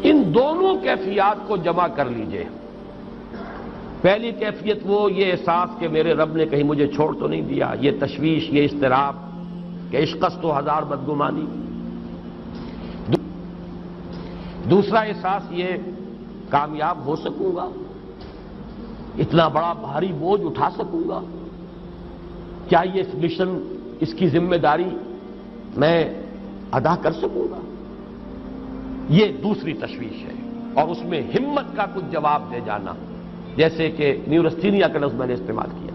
ان دونوں کیفیات کو جمع کر لیجئے۔ پہلی کیفیت وہ یہ احساس کہ میرے رب نے کہیں مجھے چھوڑ تو نہیں دیا، یہ تشویش، یہ اضطراب کہ عشقست و ہزار بدگمانی۔ دوسرا احساس یہ کامیاب ہو سکوں گا، اتنا بڑا بھاری بوجھ اٹھا سکوں گا، کیا یہ مشن، اس کی ذمہ داری میں ادا کر سکوں گا، یہ دوسری تشویش ہے۔ اور اس میں ہمت کا کچھ جواب دے جانا، جیسے کہ نیورستینیا کا لفظ میں نے استعمال کیا۔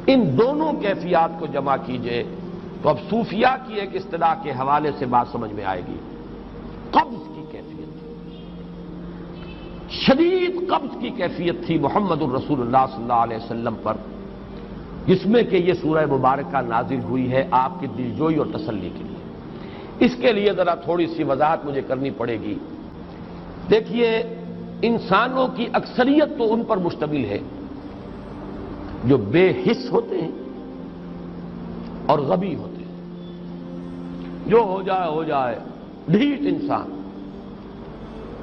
ان دونوں کیفیات کو جمع کیجئے تو اب صوفیاء کی ایک اصطلاح کے حوالے سے بات سمجھ میں آئے گی۔ قبض کی کیفیت، شدید قبض کی کیفیت تھی محمد الرسول اللہ صلی اللہ علیہ وسلم پر، جس میں کہ یہ سورہ مبارکہ نازل ہوئی ہے آپ کی دلجوئی اور تسلی کے لیے۔ اس کے لیے ذرا تھوڑی سی وضاحت مجھے کرنی پڑے گی۔ دیکھیے، انسانوں کی اکثریت تو ان پر مشتمل ہے جو بے حس ہوتے ہیں اور غبی ہوتے ہیں، جو ہو جائے ڈھیٹ انسان،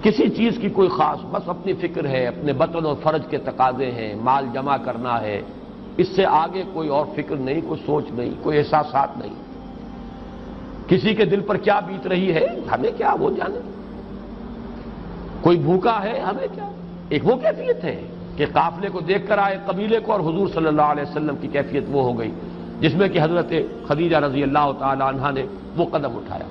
کسی چیز کی کوئی خاص، بس اپنی فکر ہے، اپنے بطن اور فرج کے تقاضے ہیں، مال جمع کرنا ہے، اس سے آگے کوئی اور فکر نہیں، کوئی سوچ نہیں، کوئی احساسات نہیں۔ کسی کے دل پر کیا بیت رہی ہے ہمیں کیا، وہ جانے۔ کوئی بھوکا ہے ہمیں کیا۔ ایک وہ کیفیت ہے کہ قافلے کو دیکھ کر آئے قبیلے کو، اور حضور صلی اللہ علیہ وسلم کی کیفیت وہ ہو گئی جس میں کہ حضرت خدیجہ رضی اللہ تعالی عنہا نے وہ قدم اٹھایا۔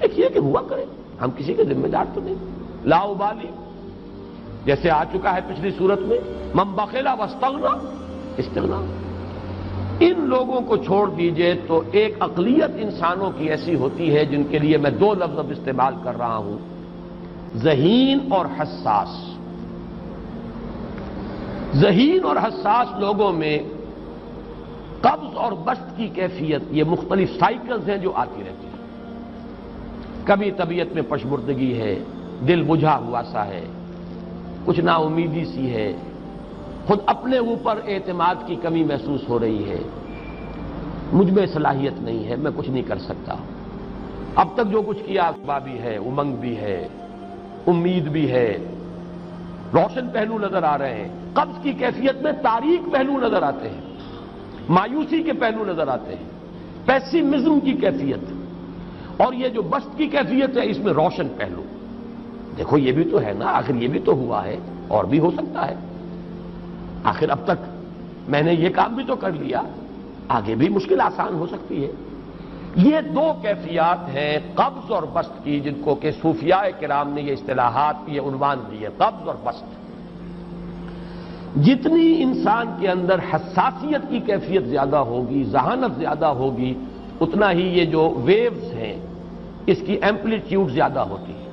ایک یہ کہ ہوا کرے، ہم کسی کے ذمہ دار تو نہیں، لا ابالی، جیسے آ چکا ہے پچھلی صورت میں، من بخل واستغنی استغنا۔ ان لوگوں کو چھوڑ دیجئے تو ایک اقلیت انسانوں کی ایسی ہوتی ہے جن کے لیے میں دو لفظ اب استعمال کر رہا ہوں، ذہین اور حساس۔ ذہین اور حساس لوگوں میں قبض اور بسط کی کیفیت، یہ مختلف سائیکلز ہیں جو آتی رہتی ہیں۔ کبھی طبیعت میں پشمردگی ہے، دل بجھا ہوا سا ہے، کچھ نا امیدی سی ہے، خود اپنے اوپر اعتماد کی کمی محسوس ہو رہی ہے، مجھ میں صلاحیت نہیں ہے، میں کچھ نہیں کر سکتا، اب تک جو کچھ کیا بھی ہے، امنگ بھی ہے، امید بھی ہے، روشن پہلو نظر آ رہے ہیں۔ قبض کی کیفیت میں تاریک پہلو نظر آتے ہیں، مایوسی کے پہلو نظر آتے ہیں، پیسیمزم کی کیفیت۔ اور یہ جو بسط کی کیفیت ہے اس میں روشن پہلو، دیکھو یہ بھی تو ہے نا، آخر یہ بھی تو ہوا ہے، اور بھی ہو سکتا ہے، آخر اب تک میں نے یہ کام بھی تو کر لیا، آگے بھی مشکل آسان ہو سکتی ہے۔ یہ دو کیفیات ہیں قبض اور بسط کی، جن کو کہ صوفیاء کرام نے یہ اصطلاحات، یہ عنوان دیے، قبض اور بسط۔ جتنی انسان کے اندر حساسیت کی کیفیت زیادہ ہوگی، ذہانت زیادہ ہوگی، اتنا ہی یہ جو ویوز ہیں اس کی ایمپلیٹیوڈ زیادہ ہوتی ہے۔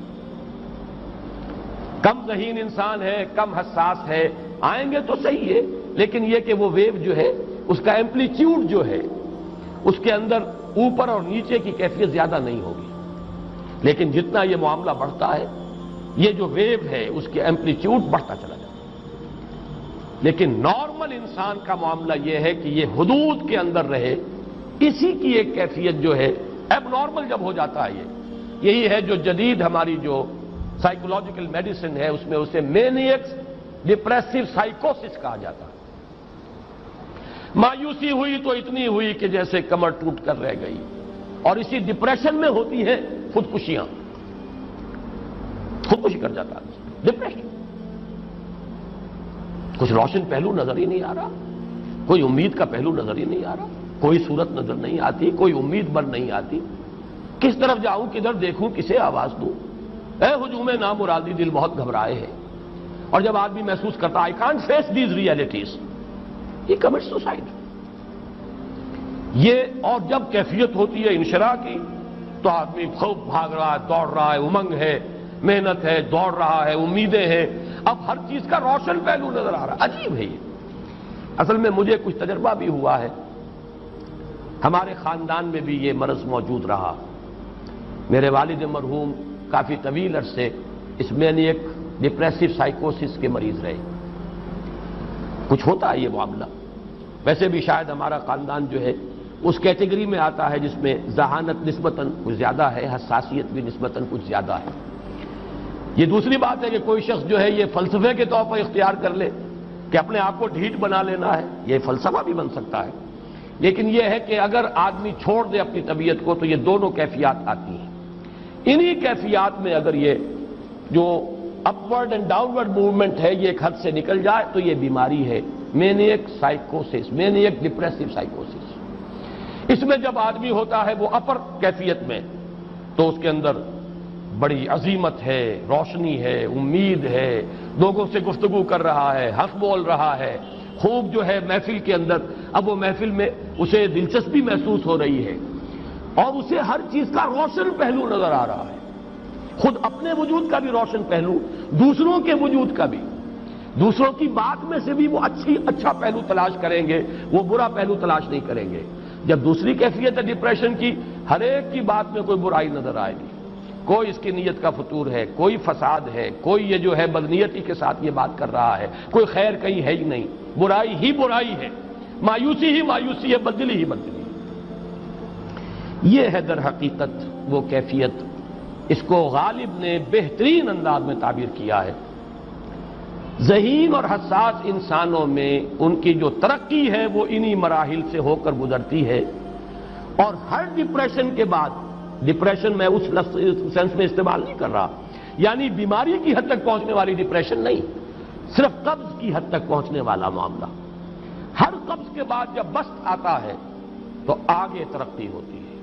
کم ذہین انسان ہے، کم حساس ہے، آئیں گے تو صحیح ہے، لیکن یہ کہ وہ ویو جو ہے اس کا ایمپلیٹیوڈ جو ہے اس کے اندر اوپر اور نیچے کی کیفیت زیادہ نہیں ہوگی۔ لیکن جتنا یہ معاملہ بڑھتا ہے، یہ جو ویو ہے اس کے ایمپلیٹیوڈ بڑھتا چلا جاتا ہے۔ لیکن نارمل انسان کا معاملہ یہ ہے کہ یہ حدود کے اندر رہے، اسی کی ایک کیفیت جو ہے اب نارمل جب ہو جاتا ہے، یہی ہے جو جدید ہماری جو سائیکولوجیکل میڈیسن ہے اس میں اسے مینیکس ڈپریسو سائیکوسس کہا جاتا ہے۔ مایوسی ہوئی تو اتنی ہوئی کہ جیسے کمر ٹوٹ کر رہ گئی، اور اسی ڈپریشن میں ہوتی ہیں خودکشیاں، خودکشی کر جاتا ہے ڈپریشن۔ کچھ روشن پہلو نظر ہی نہیں آ رہا، کوئی امید کا پہلو نظر ہی نہیں آ رہا، کوئی صورت نظر نہیں آتی، کوئی امید بن نہیں آتی، کس طرف جاؤں، کدھر دیکھوں، کسے آواز دوں، اے ہجوم نامرادی دل بہت گھبرائے ہیں۔ اور جب آدمی محسوس کرتا I can't face these realities، یہ کمٹ سوسائڈ۔ یہ اور جب کیفیت ہوتی ہے انشراح کی تو آدمی خوب بھاگ رہا ہے، دوڑ رہا ہے، امنگ ہے، محنت ہے، دوڑ رہا ہے، امیدیں ہیں، اب ہر چیز کا روشن پہلو نظر آ رہا ہے۔ عجیب ہے یہ۔ اصل میں مجھے کچھ تجربہ بھی ہوا ہے، ہمارے خاندان میں بھی یہ مرض موجود رہا۔ میرے والد مرحوم کافی طویل عرصے اس مینیک ڈپریسو سائیکوسس کے مریض رہے۔ کچھ ہوتا ہے یہ معاملہ، ویسے بھی شاید ہمارا خاندان جو ہے اس کیٹیگری میں آتا ہے جس میں ذہانت نسبتاً کچھ زیادہ ہے، حساسیت بھی نسبتاً کچھ زیادہ ہے۔ یہ دوسری بات ہے کہ کوئی شخص جو ہے یہ فلسفے کے طور پر اختیار کر لے کہ اپنے آپ کو ڈھیٹ بنا لینا ہے، یہ فلسفہ بھی بن سکتا ہے، لیکن یہ ہے کہ اگر آدمی چھوڑ دے اپنی طبیعت کو تو یہ دونوں کیفیات آتی ہیں۔ انہی کیفیات میں اگر یہ جو اپورڈ اینڈ ڈاؤنورڈ موومنٹ ہے یہ ایک حد سے نکل جائے تو یہ بیماری ہے، مینیک سائیکوسس، مینیک ڈپریسو سائیکوسس۔ اس میں جب آدمی ہوتا ہے وہ اپر کیفیت میں تو اس کے اندر بڑی عظیمت ہے، روشنی ہے، امید ہے، لوگوں سے گفتگو کر رہا ہے، حق بول رہا ہے، خوب جو ہے محفل کے اندر، اب وہ محفل میں اسے دلچسپی محسوس ہو رہی ہے اور اسے ہر چیز کا روشن پہلو نظر آ رہا ہے، خود اپنے وجود کا بھی روشن پہلو، دوسروں کے وجود کا بھی، دوسروں کی بات میں سے بھی وہ اچھا پہلو تلاش کریں گے، وہ برا پہلو تلاش نہیں کریں گے۔ جب دوسری کیفیت ہے ڈپریشن کی، ہر ایک کی بات میں کوئی برائی نظر آئے گی، کوئی اس کی نیت کا فطور ہے، کوئی فساد ہے، کوئی یہ جو ہے بدنیتی کے ساتھ یہ بات کر رہا ہے، کوئی خیر کہیں ہے ہی نہیں، برائی ہی برائی ہے، مایوسی ہی مایوسی ہے، بدلی ہی بدلی۔ یہ ہے در حقیقت وہ کیفیت، اس کو غالب نے بہترین انداز میں تعبیر کیا ہے۔ ذہین اور حساس انسانوں میں ان کی جو ترقی ہے وہ انہی مراحل سے ہو کر گزرتی ہے، اور ہر ڈپریشن کے بعد، ڈپریشن میں اس سینس میں استعمال نہیں کر رہا یعنی بیماری کی حد تک پہنچنے والی ڈپریشن نہیں، صرف قبض کی حد تک پہنچنے والا معاملہ۔ ہر قبض کے بعد جب بست آتا ہے تو آگے ترقی ہوتی ہے،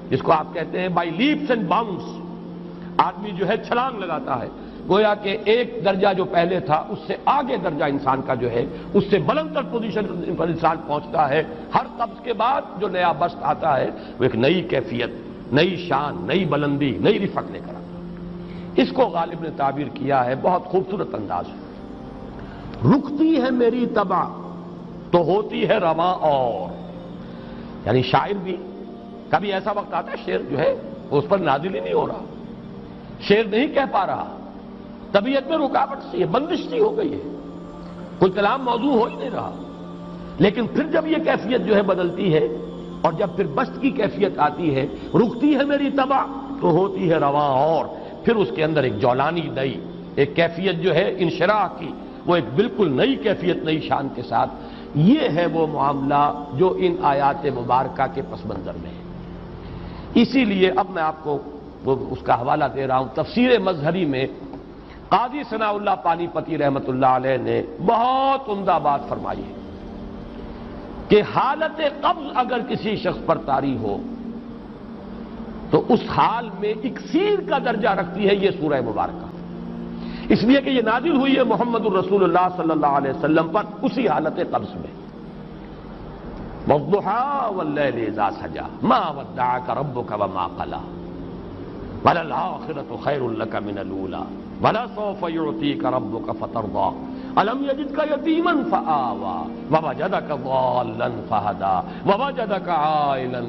جس کو آپ کہتے ہیں بائی لیپس اینڈ باؤنڈس، آدمی جو ہے چھلانگ لگاتا ہے، گویا کہ ایک درجہ جو پہلے تھا اس سے آگے درجہ انسان کا جو ہے اس سے بلندر پوزیشن پر انسان پہنچتا ہے۔ ہر قبض کے بعد جو نیا بست آتا ہے وہ ایک نئی کیفیت، نئی شان، نئی بلندی، نئی رفعت لے کر آتا ہے۔ اس کو غالب نے تعبیر کیا ہے بہت خوبصورت انداز میں، رکتی ہے میری طبع تو ہوتی ہے رواں اور، یعنی شاعر بھی کبھی ایسا وقت آتا ہے شعر جو ہے اس پر نازل ہی نہیں ہو رہا، شعر نہیں کہہ پا رہا، طبیعت میں رکاوٹ سی ہے، بندش سی ہو گئی ہے، کوئی کلام موضوع ہو ہی نہیں رہا، لیکن پھر جب یہ کیفیت جو ہے بدلتی ہے اور جب پھر بست کی کیفیت آتی ہے، رکتی ہے میری طبع تو ہوتی ہے رواں اور، پھر اس کے اندر ایک جولانی نئی ایک کیفیت جو ہے انشراح کی، وہ ایک بالکل نئی کیفیت، نئی شان کے ساتھ۔ یہ ہے وہ معاملہ جو ان آیات مبارکہ کے پس منظر میں ہے۔ اسی لیے اب میں آپ کو اس کا حوالہ دے رہا ہوں، تفسیر مظہری میں قاضی ثناء اللہ پانی پتی رحمۃ اللہ علیہ نے بہت عمدہ بات فرمائی ہے کہ حالت قبض اگر کسی شخص پر طاری ہو تو اس حال میں اکسیر کا درجہ رکھتی ہے یہ سورہ مبارکہ، اس لیے کہ یہ نازل ہوئی ہے محمد الرسول اللہ صلی اللہ علیہ وسلم پر اسی حالت قبض میں۔ وَالضُّحَىٰ وَاللَّيْلِ إِذَا سَجَىٰ مَا وَدَّعَكَ رَبُّكَ وَمَا قَلَىٰ وَلَلْآخِرَةُ خَيْرٌ لَكَ مِنَ الْأُولَىٰ وَلَسَوْفَ يُعْطِيكَ رَبُّكَ فَتَرْضَىٰ أَلَمْ يَجِدْكَ يَتِيمًا فَآوَىٰ وَوَجَدَكَ ضَالًّا فَهَدَىٰ وَوَجَدَكَ عَائِلًا